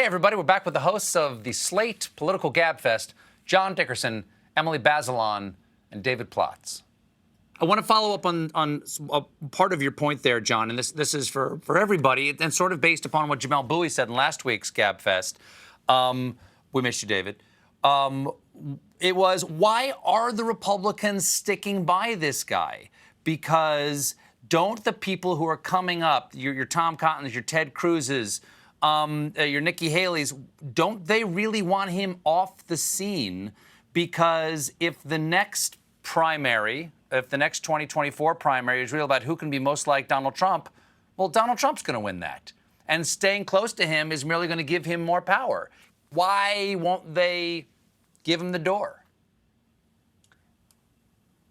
Hey, everybody, we're back with the hosts of the Slate Political Gabfest, John Dickerson, Emily Bazelon, and David Plotz. I want to follow up on a part of your point there, John, and this is for everybody, and sort of based upon what Jamel Bowie said in last week's Gabfest. We missed you, David. It was, why are the Republicans sticking by this guy? Because don't the people who are coming up, your Tom Cottons, your Ted Cruzes, your Nikki Haley's, don't they really want him off the scene? Because if the next primary, if the next 2024 primary is real about who can be most like Donald Trump, well, Donald Trump's going to win that. And staying close to him is merely going to give him more power. Why won't they give him the door?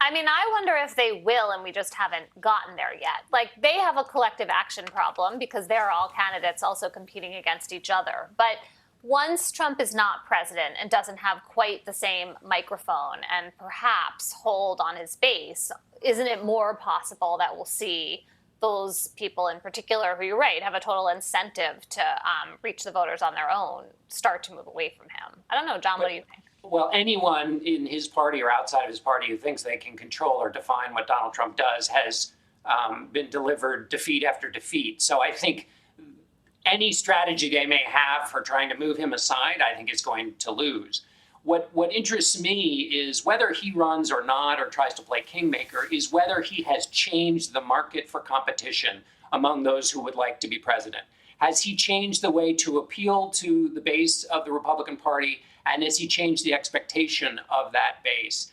I mean, I wonder if they will, and we just haven't gotten there yet. Like, they have a collective action problem because they're all candidates also competing against each other. But once Trump is not president and doesn't have quite the same microphone and perhaps hold on his base, isn't it more possible that we'll see those people in particular who, you're right, have a total incentive to reach the voters on their own, start to move away from him? I don't know, John, what do you think? Well, anyone in his party or outside of his party who thinks they can control or define what Donald Trump does has been delivered defeat after defeat. So I think any strategy they may have for trying to move him aside, I think is going to lose. What interests me is whether he runs or not, or tries to play kingmaker, is whether he has changed the market for competition among those who would like to be president. Has he changed the way to appeal to the base of the Republican Party? And has he changed the expectation of that base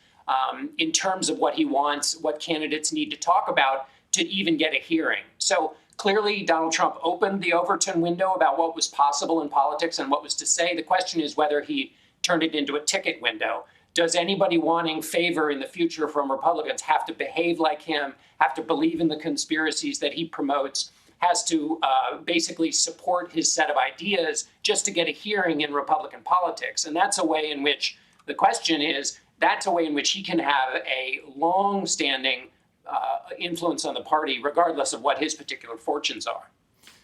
in terms of what he wants, what candidates need to talk about to even get a hearing? So clearly, Donald Trump opened the Overton window about what was possible in politics and what was to say. The question is whether he turned it into a ticket window. Does anybody wanting favor in the future from Republicans have to behave like him, have to believe in the conspiracies that he promotes, has to basically support his set of ideas just to get a hearing in Republican politics? And that's a way in which, the question is, that's a way in which he can have a long-standing influence on the party, regardless of what his particular fortunes are.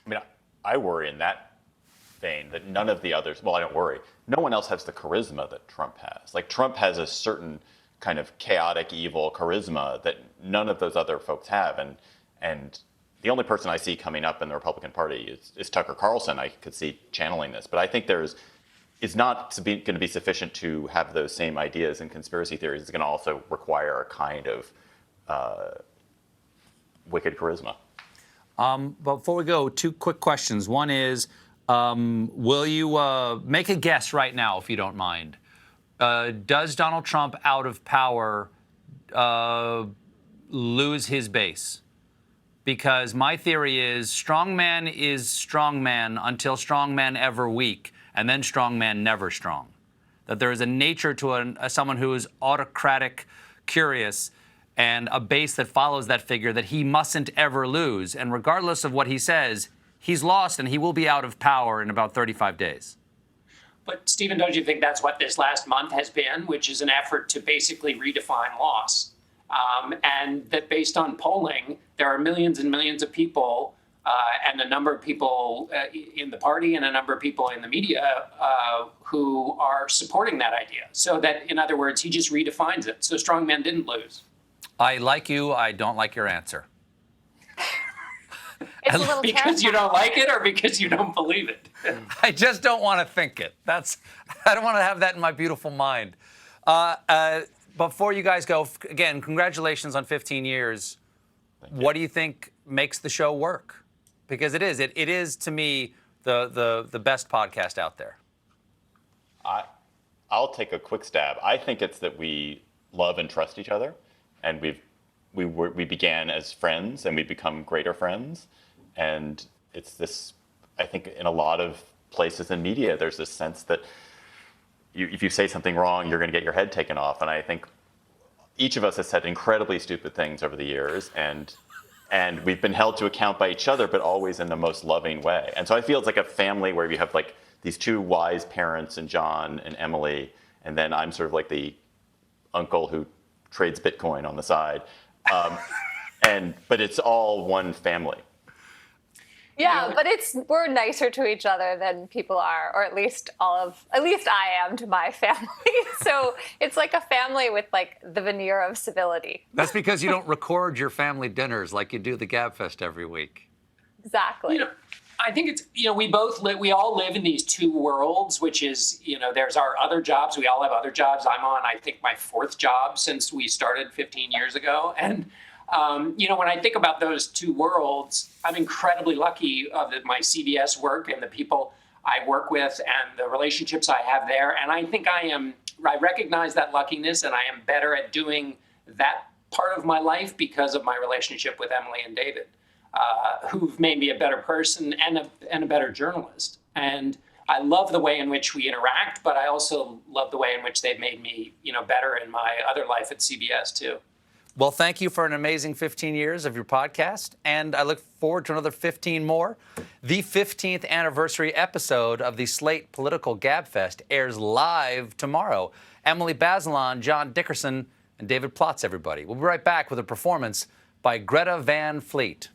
I mean, I worry in that vein that none of the others, well, I don't worry, no one else has the charisma that Trump has. Like, Trump has a certain kind of chaotic, evil charisma that none of those other folks have. And the only person I see coming up in the Republican Party is Tucker Carlson. I could see channeling this. But I think it's not going to be sufficient to have those same ideas and conspiracy theories. It's going to also require a kind of wicked charisma. Before we go, two quick questions. One is, will you make a guess right now, if you don't mind? Does Donald Trump, out of power, lose his base? Because my theory is strongman is strongman until strongman ever weak, and then strongman never strong. That there is a nature to someone who is autocratic, curious, and a base that follows that figure that he mustn't ever lose. And regardless of what he says, he's lost and he will be out of power in about 35 days. But Stephen, don't you think that's what this last month has been, which is an effort to basically redefine loss? And that based on polling, there are millions and millions of people and a number of people in the party and a number of people in the media who are supporting that idea. So that, in other words, he just redefines it. So strongman didn't lose. I like you. I don't like your answer. It's a little because you don't like it or because you don't believe it? I just don't want to think it. I don't want to have that in my beautiful mind. Before you guys go, again, congratulations on 15 years. What do you think makes the show work? Because it is to me the best podcast out there. I'll take a quick stab. I think it's that we love and trust each other, and we began as friends and we become greater friends. And it's this, I think, in a lot of places in media, there's this sense that if you say something wrong, you're going to get your head taken off. And I think each of us has said incredibly stupid things over the years, and we've been held to account by each other, but always in the most loving way. And so I feel it's like a family where you have like these two wise parents, and John and Emily, and then I'm sort of like the uncle who trades Bitcoin on the side. But it's all one family. Yeah, but we're nicer to each other than people are, or at least I am to my family. So it's like a family with like the veneer of civility. That's because you don't record your family dinners like you do the Gabfest every week. Exactly. I think it's, we all live in these two worlds, which is, there's our other jobs. We all have other jobs. I'm on, I think, my fourth job since we started 15 years ago. And, when I think about those two worlds, I'm incredibly lucky of my CBS work and the people I work with and the relationships I have there. And I think I recognize that luckiness, and I am better at doing that part of my life because of my relationship with Emily and David. Who've made me a better person and a better journalist. And I love the way in which we interact, but I also love the way in which they've made me, better in my other life at CBS too. Well, thank you for an amazing 15 years of your podcast, and I look forward to another 15 more. The 15th anniversary episode of the Slate Political Gabfest airs live tomorrow. Emily Bazelon, John Dickerson, and David Plotz, everybody. We'll be right back with a performance by Greta Van Fleet.